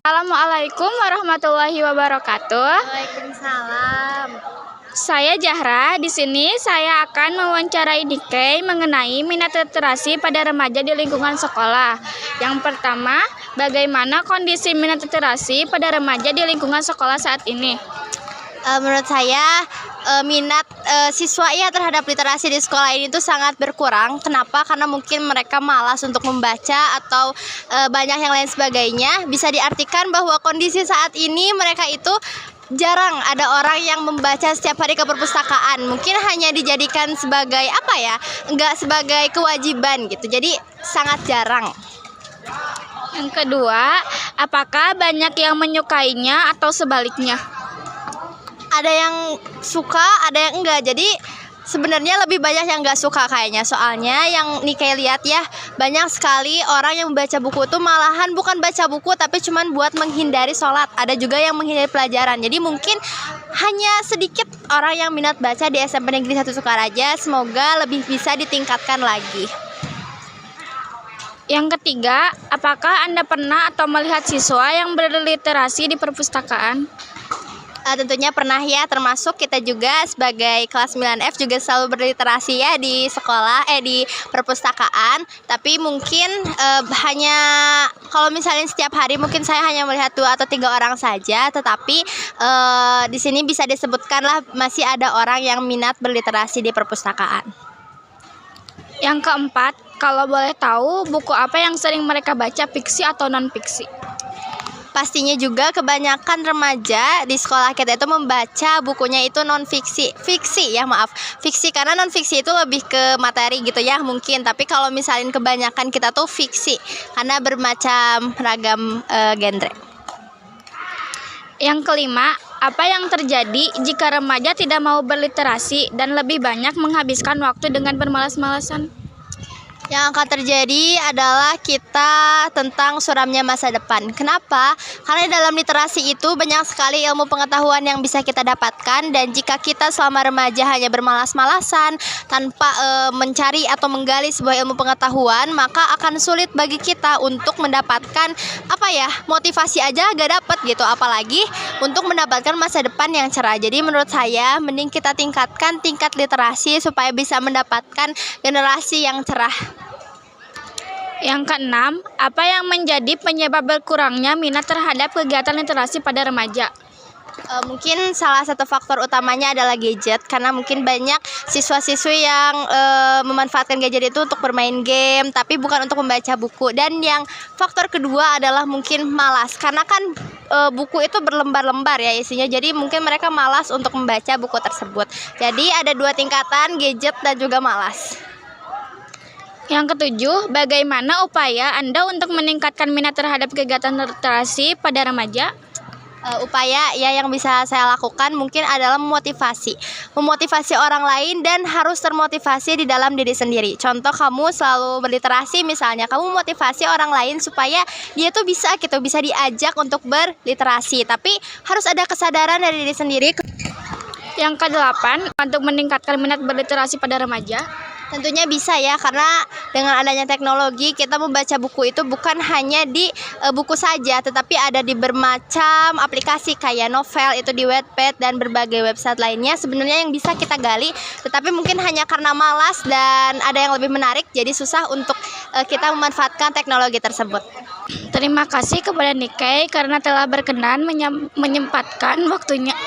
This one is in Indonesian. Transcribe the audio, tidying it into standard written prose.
Assalamualaikum warahmatullahi wabarakatuh. Waalaikumsalam. Saya Zahra. Di sini saya akan mewawancarai Nikkei mengenai minat literasi pada remaja di lingkungan sekolah. Yang pertama, bagaimana kondisi minat literasi pada remaja di lingkungan sekolah saat ini? Menurut saya minat siswa ya terhadap literasi di sekolah ini tuh sangat berkurang. Kenapa? Karena mungkin mereka malas untuk membaca atau banyak yang lain sebagainya. Bisa diartikan bahwa kondisi saat ini mereka itu jarang ada orang yang membaca setiap hari ke perpustakaan. Mungkin hanya dijadikan sebagai apa ya? Enggak sebagai kewajiban gitu. Jadi sangat jarang. Yang kedua, apakah banyak yang menyukainya atau sebaliknya? Ada yang suka, ada yang enggak. Jadi sebenarnya lebih banyak yang enggak suka kayaknya. Soalnya yang Nikkei lihat ya, banyak sekali orang yang membaca buku itu malahan bukan baca buku tapi cuman buat menghindari sholat. Ada juga yang menghindari pelajaran. Jadi mungkin hanya sedikit orang yang minat baca di SMP Negeri 1 Sukaraja. Semoga lebih bisa ditingkatkan lagi. Yang ketiga, apakah Anda pernah atau melihat siswa yang berliterasi di perpustakaan? Tentunya pernah ya, termasuk kita juga sebagai kelas 9F juga selalu berliterasi ya di sekolah, di perpustakaan. Tapi mungkin hanya kalau misalnya setiap hari mungkin saya hanya melihat 2 atau 3 orang saja. Tetapi di sini bisa disebutkan lah masih ada orang yang minat berliterasi di perpustakaan. Yang keempat, kalau boleh tahu buku apa yang sering mereka baca, fiksi atau non-fiksi? Pastinya juga kebanyakan remaja di sekolah kita itu membaca bukunya itu non-fiksi. Fiksi karena non-fiksi itu lebih ke materi gitu ya mungkin. Tapi kalau misalnya kebanyakan kita tuh fiksi karena bermacam ragam genre. Yang kelima, apa yang terjadi jika remaja tidak mau berliterasi dan lebih banyak menghabiskan waktu dengan bermalas-malasan? Yang akan terjadi adalah kita tentang suramnya masa depan. Kenapa? Karena dalam literasi itu banyak sekali ilmu pengetahuan yang bisa kita dapatkan. Dan jika kita selama remaja hanya bermalas-malasan tanpa mencari atau menggali sebuah ilmu pengetahuan, maka akan sulit bagi kita untuk mendapatkan motivasi aja gak dapat gitu. Apalagi untuk mendapatkan masa depan yang cerah. Jadi menurut saya mending kita tingkatkan tingkat literasi supaya bisa mendapatkan generasi yang cerah. Yang keenam, apa yang menjadi penyebab berkurangnya minat terhadap kegiatan literasi pada remaja? Mungkin salah satu faktor utamanya adalah gadget. Karena mungkin banyak siswa-siswi yang memanfaatkan gadget itu untuk bermain game, tapi bukan untuk membaca buku. Dan yang faktor kedua adalah mungkin malas. Karena kan buku itu berlembar-lembar ya isinya. Jadi mungkin mereka malas untuk membaca buku tersebut. Jadi ada 2 tingkatan, gadget dan juga malas. Yang ketujuh, bagaimana upaya Anda untuk meningkatkan minat terhadap kegiatan literasi pada remaja? Upaya ya yang bisa saya lakukan mungkin adalah memotivasi orang lain dan harus termotivasi di dalam diri sendiri. Contoh, kamu selalu berliterasi, misalnya kamu motivasi orang lain supaya dia tuh bisa diajak untuk berliterasi, tapi harus ada kesadaran dari diri sendiri. Yang kedelapan, untuk meningkatkan minat berliterasi pada remaja? Tentunya bisa ya, karena dengan adanya teknologi kita membaca buku itu bukan hanya di buku saja, tetapi ada di bermacam aplikasi kayak novel itu di Wattpad dan berbagai website lainnya sebenarnya yang bisa kita gali, tetapi mungkin hanya karena malas dan ada yang lebih menarik jadi susah untuk kita memanfaatkan teknologi tersebut. Terima kasih kepada Nikkei karena telah berkenan menyempatkan waktunya